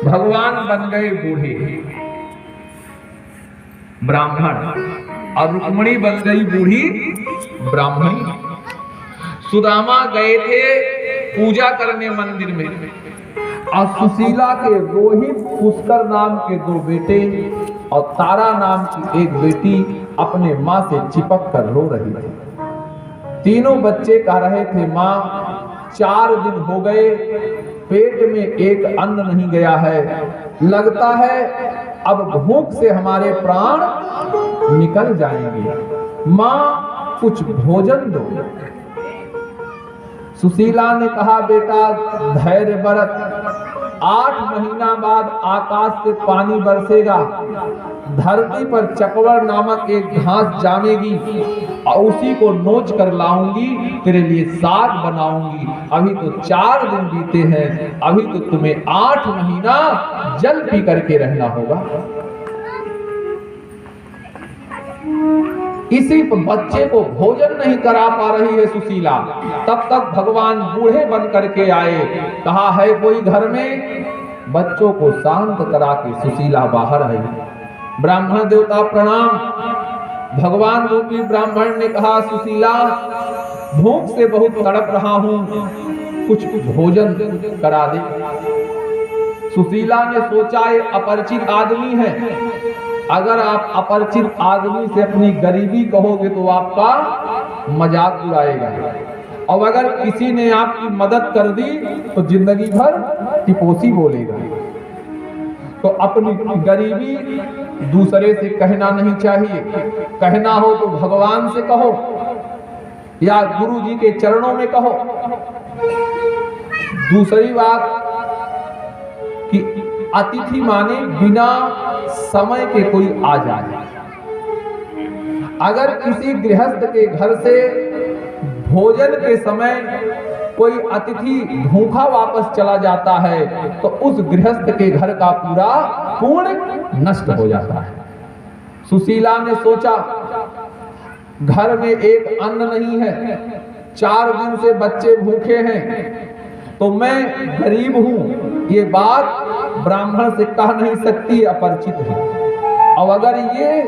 भगवान बन गए बूढ़े ब्राह्मण और रुक्मिणी बन गई बूढ़ी ब्राह्मणी। सुदामा गए थे पूजा करने मंदिर में और सुशीला के रोहित पुष्कर नाम के 2 बेटे और तारा नाम की एक बेटी अपने माँ से चिपक कर रो रही थी। तीनों बच्चे कह रहे थे, माँ 4 दिन हो गए पेट में एक अन्न नहीं गया है, लगता है अब भूख से हमारे प्राण निकल जाएंगे, माँ कुछ भोजन दो। सुशीला ने कहा, बेटा धैर्य बरत, 8 महीना बाद आकाश से पानी बरसेगा, धरती पर चकवर नामक एक घास जामेगी और उसी को नोच कर लाऊंगी, तेरे लिए साग बनाऊंगी। अभी तो 4 दिन बीते हैं, अभी तो तुम्हें 8 महीना जल पी करके रहना होगा। इसी बच्चे को भोजन नहीं करा पा रही है सुशीला, तब तक भगवान बूढ़े बन करके आए। कहा, है कोई घर में? बच्चों को शांत करा के सुशीला बाहर आई। ब्राह्मण देवता प्रणाम। भगवान रूपी ब्राह्मण ने कहा, सुशीला भूख से बहुत तड़प रहा हूं, कुछ भोजन करा दे। सुशीला ने सोचा, ये अपरिचित आदमी है, अगर आप अपरिचित आदमी से अपनी गरीबी कहोगे तो आपका मजाक उड़ाएगा, और अगर किसी ने आपकी मदद कर दी तो जिंदगी भर टिपोसी बोलेगा। तो अपनी गरीबी दूसरे से कहना नहीं चाहिए, कहना हो तो भगवान से कहो या गुरु जी के चरणों में कहो। दूसरी बात कि अतिथि माने बिना समय के कोई आ जाए। अगर किसी गृहस्थ के घर से भोजन के समय कोई अतिथि भूखा वापस चला जाता है तो उस गृहस्थ के घर का पूरा पुण्य नष्ट हो जाता है। सुशीला ने सोचा, घर में एक अन्न नहीं है, 4 दिन से बच्चे भूखे हैं, तो मैं गरीब हूं, ये बात ब्राह्मण से कह नहीं सकती, अपरिचित है, और अगर ये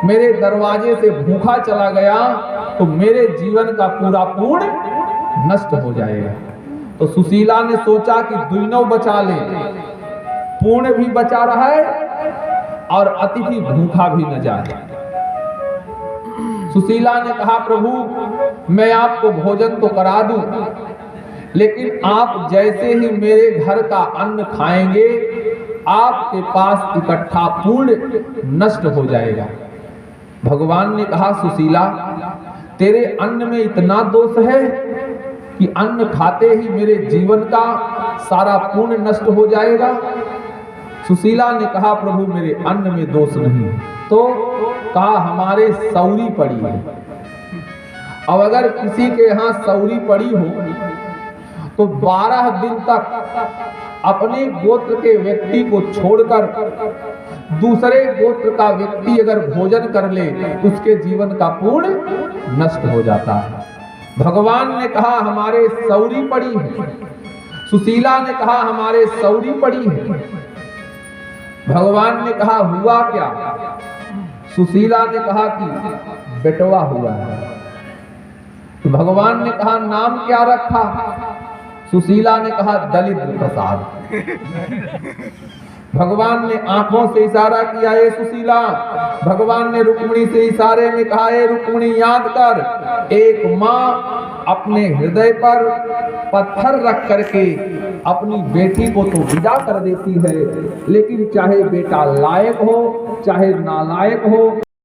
मेरे दरवाजे से भूखा चला गया तो मेरे जीवन का पूरा पुण्य नष्ट हो जाएगा। तो सुशीला ने सोचा कि दुइनों बचा ले, पुण्य भी बचा रहा है और अतिथि भूखा भी न जाए। सुशीला ने कहा, प्रभु मैं आपको भोजन तो करा दूं, लेकिन आप जैसे ही मेरे घर का अन्न खाएंगे आपके पास इकट्ठा पुण्य नष्ट हो जाएगा। भगवान ने कहा, सुशीला तेरे अन्न में इतना दोष है कि अन्न खाते ही मेरे जीवन का सारा पुण्य नष्ट हो जाएगा। सुशीला ने कहा, प्रभु मेरे अन्न में दोष नहीं। तो कहा, हमारे सौरी पड़ी है, अब अगर किसी के यहाँ सौरी पड़ी हो तो 12 दिन तक अपने गोत्र के व्यक्ति को छोड़कर दूसरे गोत्र का व्यक्ति अगर भोजन कर ले उसके जीवन का पुण्य नष्ट हो जाता है। भगवान ने कहा, हमारे सौरी पड़ी है। सुशीला ने कहा, हमारे सौरी पड़ी है। भगवान ने कहा, हुआ क्या? सुशीला ने कहा कि बेटवा हुआ है। तो भगवान ने कहा, नाम क्या रखा? सुशीला ने कहा, दलित प्रसाद। भगवान ने आंखों से इशारा किया, ए सुशीला। भगवान ने रुक्मिणी से इशारे में कहा, ए रुक्मिणी याद कर, एक माँ अपने हृदय पर पत्थर रख करके अपनी बेटी को तो विदा कर देती है, लेकिन चाहे बेटा लायक हो चाहे नालायक हो